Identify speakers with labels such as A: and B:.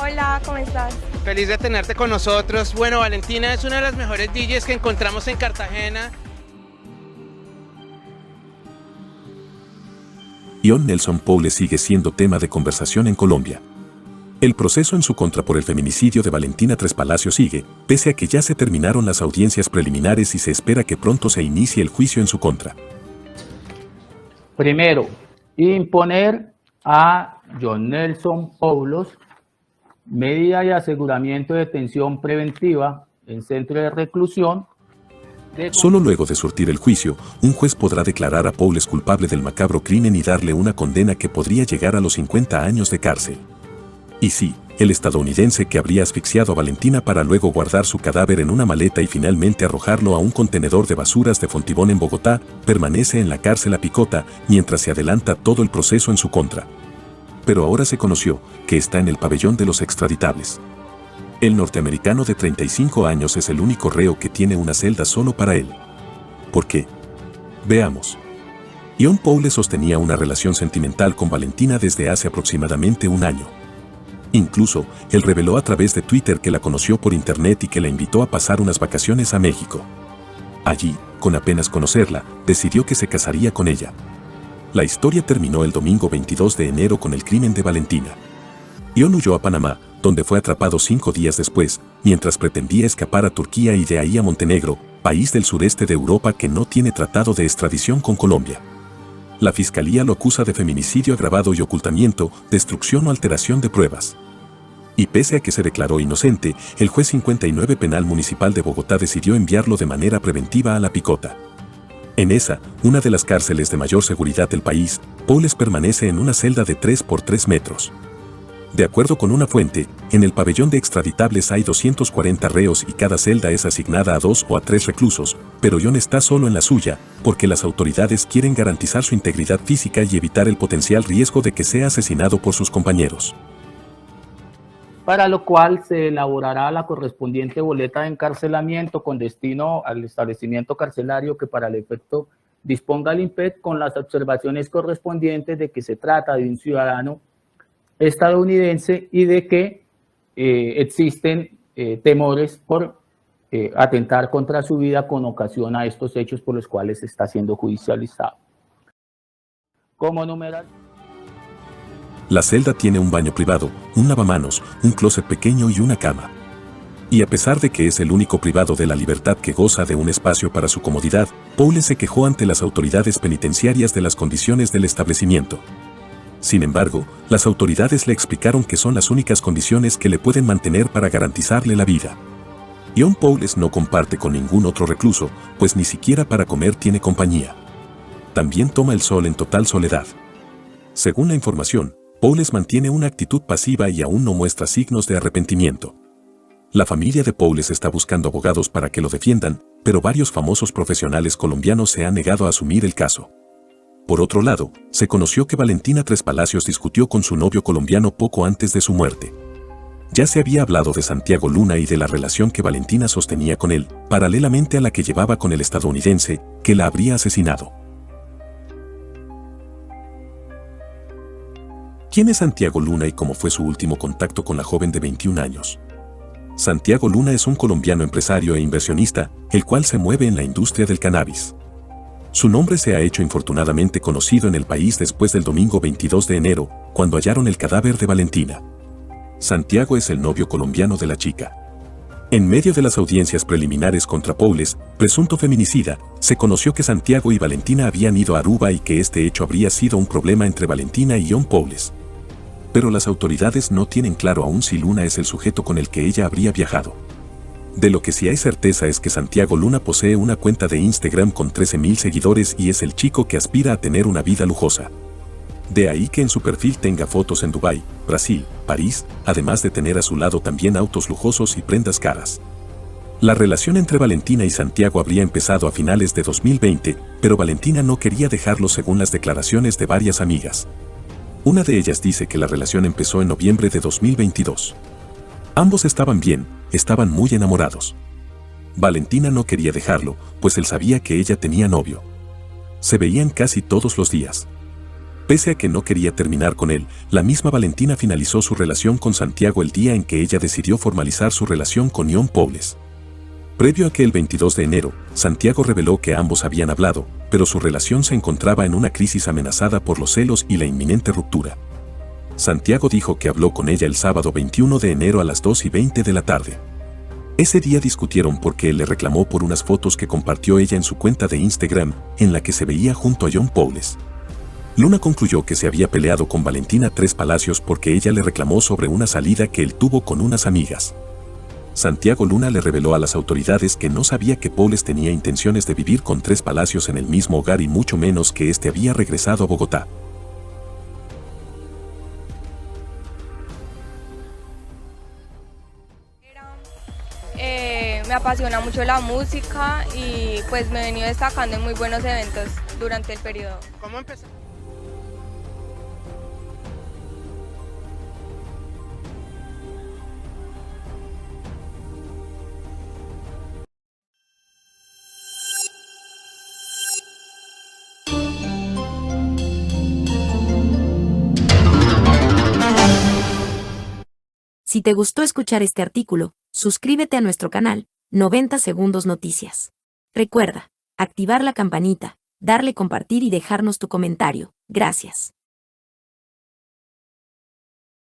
A: Hola, ¿cómo estás?
B: Feliz de tenerte con nosotros. Bueno, Valentina es una de las mejores DJs que encontramos en Cartagena.
C: Ion Nelson Powles sigue siendo tema de conversación en Colombia. El proceso en su contra por el feminicidio de Valentina Tres Palacios sigue, pese a que ya se terminaron las audiencias preliminares y se espera que pronto se inicie el juicio en su contra.
D: Primero, imponer a Ion Nelson Powles medida de aseguramiento de detención preventiva en centro de reclusión.
C: Solo luego de surtir el juicio, un juez podrá declarar a Powles culpable del macabro crimen y darle una condena que podría llegar a los 50 años de cárcel. Y sí, el estadounidense que habría asfixiado a Valentina para luego guardar su cadáver en una maleta y finalmente arrojarlo a un contenedor de basuras de Fontibón en Bogotá, permanece en la cárcel a picota mientras se adelanta todo el proceso en su contra. Pero ahora se conoció que está en el pabellón de los extraditables. El norteamericano de 35 años es el único reo que tiene una celda solo para él. ¿Por qué? Veamos. Ion Powles sostenía una relación sentimental con Valentina desde hace aproximadamente un año. Incluso, él reveló a través de Twitter que la conoció por internet y que la invitó a pasar unas vacaciones a México. Allí, con apenas conocerla, decidió que se casaría con ella. La historia terminó el domingo 22 de enero con el crimen de Valentina. Ion huyó a Panamá, donde fue atrapado 5 días después, mientras pretendía escapar a Turquía y de ahí a Montenegro, país del sureste de Europa que no tiene tratado de extradición con Colombia. La fiscalía lo acusa de feminicidio agravado y ocultamiento, destrucción o alteración de pruebas. Y pese a que se declaró inocente, el juez 59 Penal Municipal de Bogotá decidió enviarlo de manera preventiva a la picota. En esa, una de las cárceles de mayor seguridad del país, Powles permanece en una celda de 3 por 3 metros. De acuerdo con una fuente, en el pabellón de extraditables hay 240 reos y cada celda es asignada a 2 o a 3 reclusos, pero Ion está solo en la suya, porque las autoridades quieren garantizar su integridad física y evitar el potencial riesgo de que sea asesinado por sus compañeros.
D: Para lo cual se elaborará la correspondiente boleta de encarcelamiento con destino al establecimiento carcelario que para el efecto disponga el INPEC con las observaciones correspondientes de que se trata de un ciudadano estadounidense y de que existen temores por atentar contra su vida con ocasión a estos hechos por los cuales está siendo judicializado. Como numeral.
C: La celda tiene un baño privado, un lavamanos, un closet pequeño y una cama. Y a pesar de que es el único privado de la libertad que goza de un espacio para su comodidad, Powles se quejó ante las autoridades penitenciarias de las condiciones del establecimiento. Sin embargo, las autoridades le explicaron que son las únicas condiciones que le pueden mantener para garantizarle la vida. Ion Powles no comparte con ningún otro recluso, pues ni siquiera para comer tiene compañía. También toma el sol en total soledad. Según la información, Powles mantiene una actitud pasiva y aún no muestra signos de arrepentimiento. La familia de Powles está buscando abogados para que lo defiendan, pero varios famosos profesionales colombianos se han negado a asumir el caso. Por otro lado, se conoció que Valentina Tres Palacios discutió con su novio colombiano poco antes de su muerte. Ya se había hablado de Santiago Luna y de la relación que Valentina sostenía con él, paralelamente a la que llevaba con el estadounidense, que la habría asesinado. ¿Quién es Santiago Luna y cómo fue su último contacto con la joven de 21 años? Santiago Luna es un colombiano empresario e inversionista, el cual se mueve en la industria del cannabis. Su nombre se ha hecho infortunadamente conocido en el país después del domingo 22 de enero, cuando hallaron el cadáver de Valentina. Santiago es el novio colombiano de la chica. En medio de las audiencias preliminares contra Powles, presunto feminicida, se conoció que Santiago y Valentina habían ido a Aruba y que este hecho habría sido un problema entre Valentina y Ion Powles. Pero las autoridades no tienen claro aún si Luna es el sujeto con el que ella habría viajado. De lo que sí hay certeza es que Santiago Luna posee una cuenta de Instagram con 13.000 seguidores y es el chico que aspira a tener una vida lujosa. De ahí que en su perfil tenga fotos en Dubái, Brasil, París, además de tener a su lado también autos lujosos y prendas caras. La relación entre Valentina y Santiago habría empezado a finales de 2020, pero Valentina no quería dejarlo según las declaraciones de varias amigas. Una de ellas dice que la relación empezó en noviembre de 2022. Ambos estaban bien, estaban muy enamorados. Valentina no quería dejarlo, pues él sabía que ella tenía novio. Se veían casi todos los días. Pese a que no quería terminar con él, la misma Valentina finalizó su relación con Santiago el día en que ella decidió formalizar su relación con John Paules. Previo a que el 22 de enero, Santiago reveló que ambos habían hablado, pero su relación se encontraba en una crisis amenazada por los celos y la inminente ruptura. Santiago dijo que habló con ella el sábado 21 de enero a las 2:20 de la tarde. Ese día discutieron porque él le reclamó por unas fotos que compartió ella en su cuenta de Instagram, en la que se veía junto a John Paules. Luna concluyó que se había peleado con Valentina Tres Palacios porque ella le reclamó sobre una salida que él tuvo con unas amigas. Santiago Luna le reveló a las autoridades que no sabía que Paules tenía intenciones de vivir con Tres Palacios en el mismo hogar y mucho menos que éste había regresado a Bogotá.
A: Me apasiona mucho la música y pues me he venido destacando en muy buenos eventos durante el periodo.
B: ¿Cómo empezó?
E: Si te gustó escuchar este artículo, suscríbete a nuestro canal, 90 Segundos Noticias. Recuerda, activar la campanita, darle compartir y dejarnos tu comentario. Gracias.